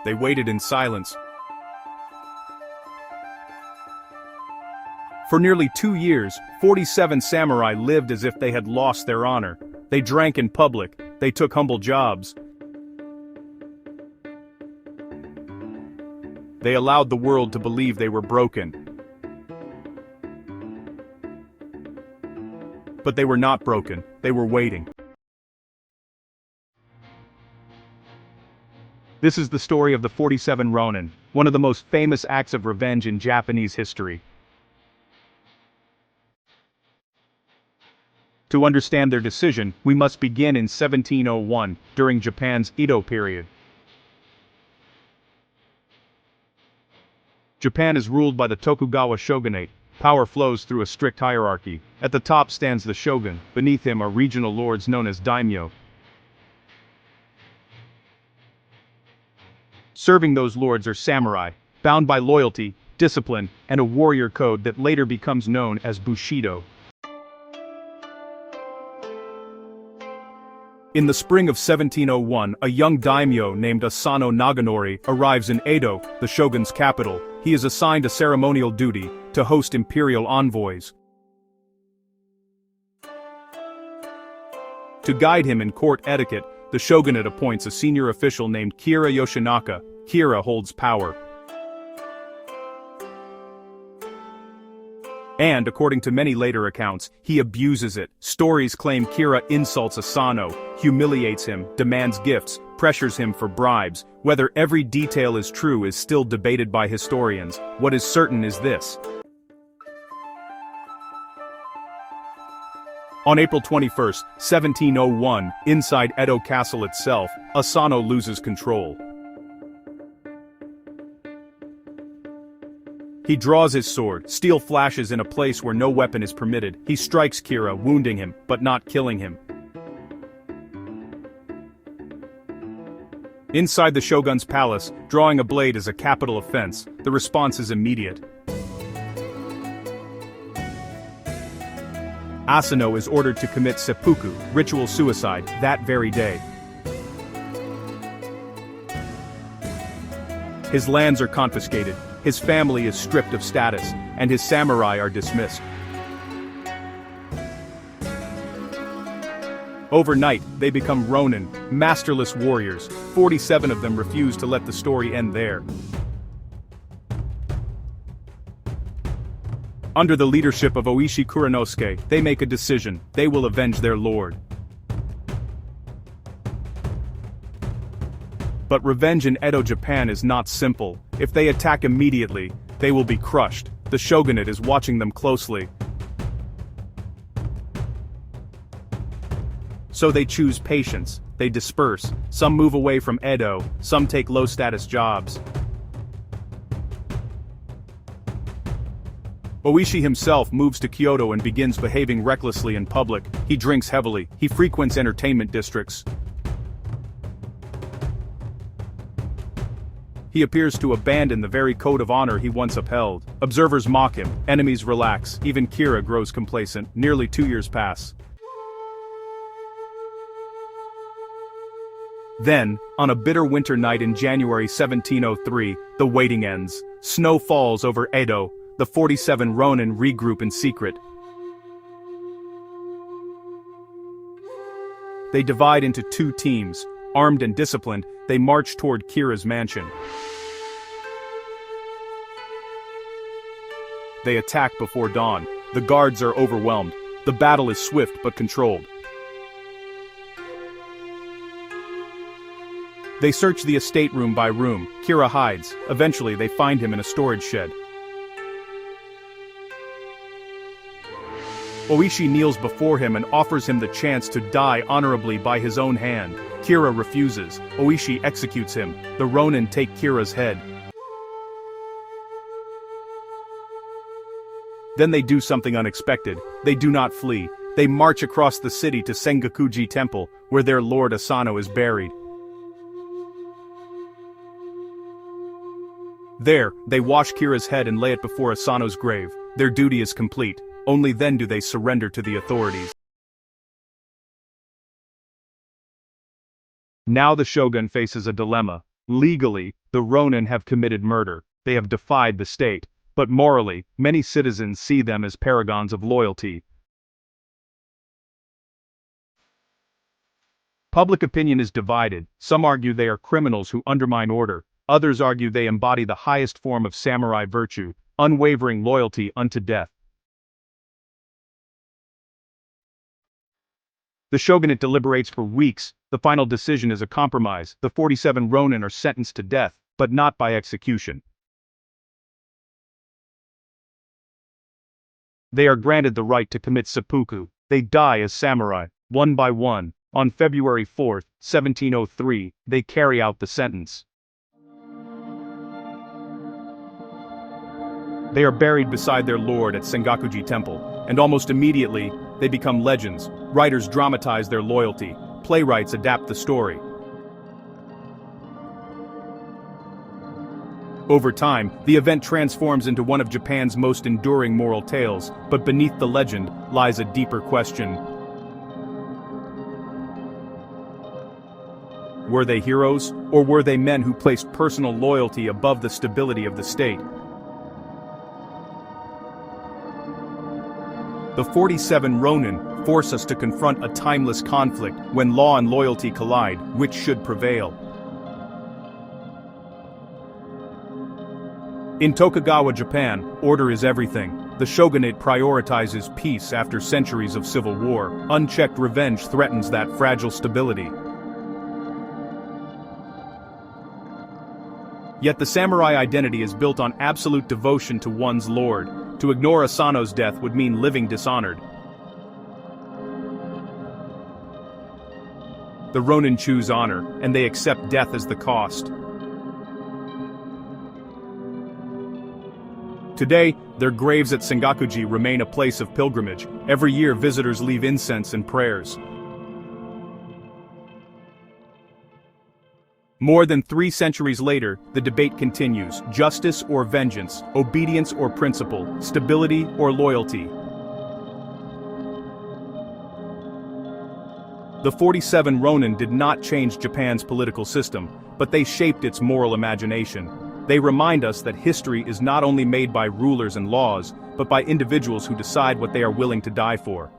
They waited in silence. For nearly 2 years, 47 samurai lived as if they had lost their honor. They drank in public, they took humble jobs. They allowed the world to believe they were broken. But they were not broken, they were waiting. This is the story of the 47 Ronin, one of the most famous acts of revenge in Japanese history. To understand their decision, we must begin in 1701, during Japan's Edo period. Japan is ruled by the Tokugawa Shogunate. Power flows through a strict hierarchy. At the top stands the shogun, beneath him are regional lords known as daimyō. Serving those lords are samurai, bound by loyalty, discipline, and a warrior code that later becomes known as Bushido. In the spring of 1701, a young daimyo named Asano Naganori arrives in Edo, the shogun's capital. He is assigned a ceremonial duty to host imperial envoys. To guide him in court etiquette, the shogunate appoints a senior official named Kira Yoshinaka. Kira holds power. And, according to many later accounts, he abuses it. Stories claim Kira insults Asano, humiliates him, demands gifts, pressures him for bribes. Whether every detail is true is still debated by historians. What is certain is this. On April 21, 1701, inside Edo Castle itself, Asano loses control. He draws his sword, steel flashes in a place where no weapon is permitted. He strikes Kira, wounding him, but not killing him. Inside the shogun's palace, drawing a blade is a capital offense. The response is immediate. Asano is ordered to commit seppuku, ritual suicide, that very day. His lands are confiscated, his family is stripped of status, and his samurai are dismissed. Overnight, they become rōnin, masterless warriors. 47 of them refuse to let the story end there. Under the leadership of Oishi Kuranosuke, they make a decision: they will avenge their lord. But revenge in Edo, Japan is not simple. If they attack immediately, they will be crushed. The shogunate is watching them closely. So they choose patience. They disperse. Some move away from Edo, some take low-status jobs. Oishi himself moves to Kyoto and begins behaving recklessly in public. He drinks heavily. He frequents entertainment districts. He appears to abandon the very code of honor he once upheld. Observers mock him, enemies relax, even Kira grows complacent. Nearly 2 years pass. Then, on a bitter winter night in January 1703, the waiting ends. Snow falls over Edo. The 47 Ronin regroup in secret. They divide into 2 teams. Armed and disciplined, they march toward Kira's mansion. They attack before dawn. The guards are overwhelmed. The battle is swift but controlled. They search the estate room by room. Kira hides. Eventually they find him in a storage shed. Oishi kneels before him and offers him the chance to die honorably by his own hand. Kira refuses. Oishi executes him. The Ronin take Kira's head. Then they do something unexpected. They do not flee. They march across the city to Sengakuji Temple, where their lord Asano is buried. There, they wash Kira's head and lay it before Asano's grave. Their duty is complete. Only then do they surrender to the authorities. Now the shogun faces a dilemma. Legally, the Ronin have committed murder. They have defied the state. But morally, many citizens see them as paragons of loyalty. Public opinion is divided. Some argue they are criminals who undermine order. Others argue they embody the highest form of samurai virtue, unwavering loyalty unto death. The shogunate deliberates for weeks. The final decision is a compromise. The 47 Ronin are sentenced to death, but not by execution. They are granted the right to commit seppuku. They die as samurai, one by one. On February 4, 1703, they carry out the sentence. They are buried beside their lord at Sengakuji Temple, and almost immediately, they become legends. Writers dramatize their loyalty. Playwrights adapt the story. Over time, the event transforms into one of Japan's most enduring moral tales, but beneath the legend lies a deeper question. Were they heroes, or were they men who placed personal loyalty above the stability of the state? The 47 Ronin force us to confront a timeless conflict. When law and loyalty collide, which should prevail? In Tokugawa Japan, order is everything. The shogunate prioritizes peace after centuries of civil war. Unchecked revenge threatens that fragile stability. Yet the samurai identity is built on absolute devotion to one's lord. To ignore Asano's death would mean living dishonored. The Ronin choose honor, and they accept death as the cost. Today, their graves at Sengakuji remain a place of pilgrimage. Every year visitors leave incense and prayers. More than 3 centuries later, the debate continues. Justice or vengeance, obedience or principle, stability or loyalty. The 47 Ronin did not change Japan's political system, but they shaped its moral imagination. They remind us that history is not only made by rulers and laws, but by individuals who decide what they are willing to die for.